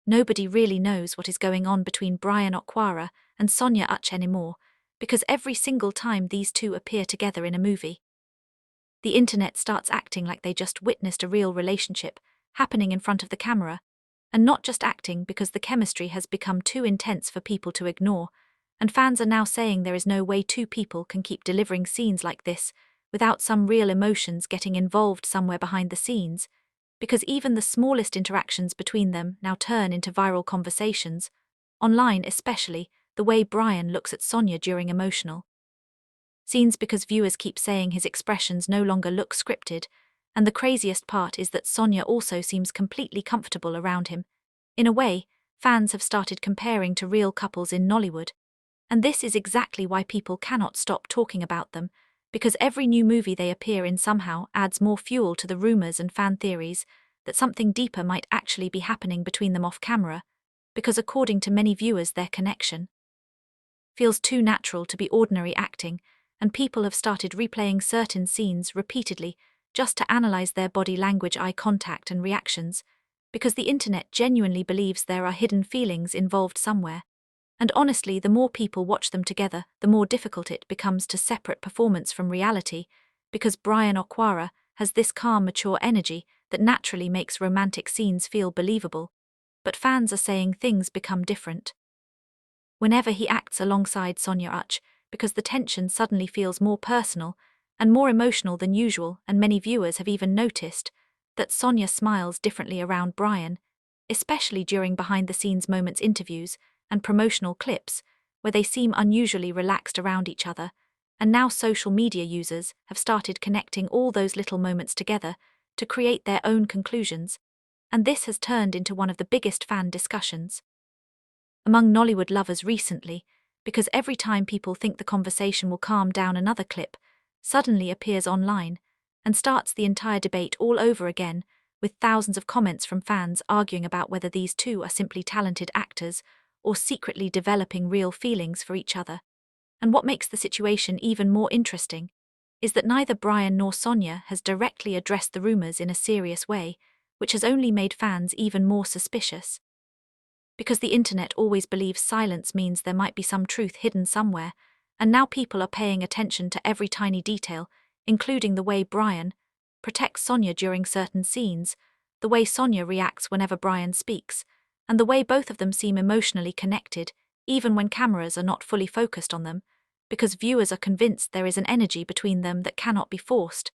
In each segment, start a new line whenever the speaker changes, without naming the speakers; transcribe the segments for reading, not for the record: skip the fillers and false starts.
nobody really knows what is going on between Brian Okwara and Sonia Uche anymore, because every single time these two appear together in a movie, the internet starts acting like they just witnessed a real relationship happening in front of the camera, and not just acting because the chemistry has become too intense for people to ignore, and fans are now saying there is no way two people can keep delivering scenes like this without some real emotions getting involved somewhere behind the scenes, because even the smallest interactions between them now turn into viral conversations, online especially, the way Brian looks at Sonia during emotional scenes, because viewers keep saying his expressions no longer look scripted, and the craziest part is that Sonia also seems completely comfortable around him. In a way, fans have started comparing to real couples in Nollywood, and this is exactly why people cannot stop talking about them, because every new movie they appear in somehow adds more fuel to the rumors and fan theories that something deeper might actually be happening between them off camera, because according to many viewers their connection feels too natural to be ordinary acting, and people have started replaying certain scenes repeatedly just to analyze their body language, eye contact and reactions, because the internet genuinely believes there are hidden feelings involved somewhere. And honestly, the more people watch them together, the more difficult it becomes to separate performance from reality, because Brian Okwara has this calm, mature energy that naturally makes romantic scenes feel believable. But fans are saying things become different whenever he acts alongside Sonia Uche, because the tension suddenly feels more personal and more emotional than usual, and many viewers have even noticed that Sonia smiles differently around Brian, especially during behind-the-scenes moments, interviews, and promotional clips, where they seem unusually relaxed around each other, and now social media users have started connecting all those little moments together to create their own conclusions, and this has turned into one of the biggest fan discussions among Nollywood lovers recently, because every time people think the conversation will calm down, another clip suddenly appears online and starts the entire debate all over again, with thousands of comments from fans arguing about whether these two are simply talented actors or secretly developing real feelings for each other. And what makes the situation even more interesting is that neither Brian nor Sonia has directly addressed the rumors in a serious way, which has only made fans even more suspicious. Because the internet always believes silence means there might be some truth hidden somewhere, and now people are paying attention to every tiny detail, including the way Brian protects Sonia during certain scenes, the way Sonia reacts whenever Brian speaks, and the way both of them seem emotionally connected, even when cameras are not fully focused on them, because viewers are convinced there is an energy between them that cannot be forced,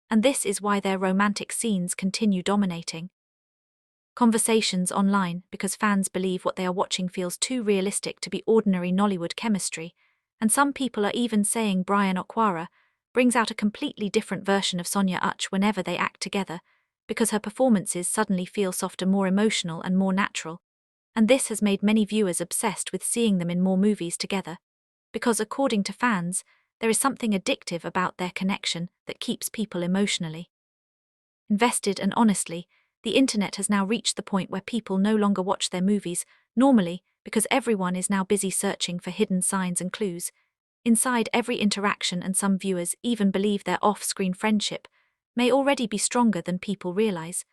and this is why their romantic scenes continue dominating conversations online, because fans believe what they are watching feels too realistic to be ordinary Nollywood chemistry, and some people are even saying Brian Okwara brings out a completely different version of Sonia Uche whenever they act together, because her performances suddenly feel softer, more emotional and more natural, and this has made many viewers obsessed with seeing them in more movies together, because according to fans, there is something addictive about their connection that keeps people emotionally invested. And honestly, the internet has now reached the point where people no longer watch their movies normally, because everyone is now busy searching for hidden signs and clues inside every interaction, and some viewers even believe their off-screen friendship may already be stronger than people realize,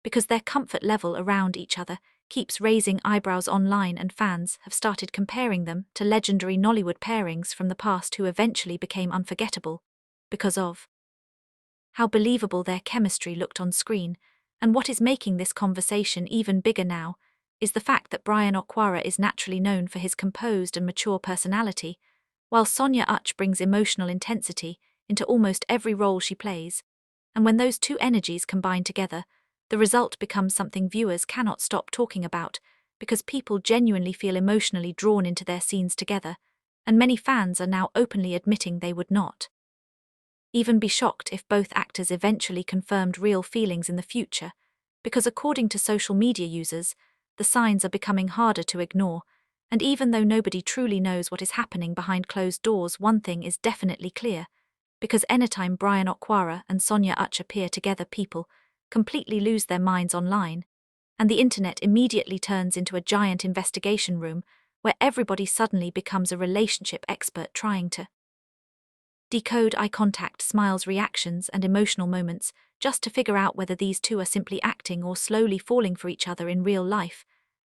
because their comfort level around each other keeps raising eyebrows online, and fans have started comparing them to legendary Nollywood pairings from the past who eventually became unforgettable because of how believable their chemistry looked on screen. And what is making this conversation even bigger now is the fact that Brian Okwara is naturally known for his composed and mature personality, while Sonia Uche brings emotional intensity into almost every role she plays. And when those two energies combine together, the result becomes something viewers cannot stop talking about, because people genuinely feel emotionally drawn into their scenes together, and many fans are now openly admitting they would not even be shocked if both actors eventually confirmed real feelings in the future, because according to social media users, the signs are becoming harder to ignore, and even though nobody truly knows what is happening behind closed doors, one thing is definitely clear, because anytime Brian Okwara and Sonia Uche appear together, people completely lose their minds online, and the internet immediately turns into a giant investigation room where everybody suddenly becomes a relationship expert trying to decode eye contact, smiles, reactions, and emotional moments, just to figure out whether these two are simply acting or slowly falling for each other in real life.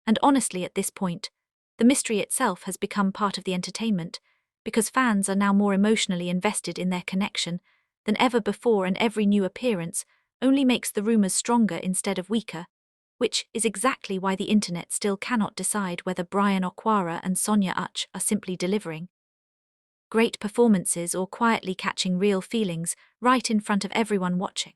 And honestly, at this point, the mystery itself has become part of the entertainment, because fans are now more emotionally invested in their connection than ever before, and every new appearance only makes the rumors stronger instead of weaker, which is exactly why the internet still cannot decide whether Brian Okwara and Sonia Uche are simply delivering great performances or quietly catching real feelings right in front of everyone watching.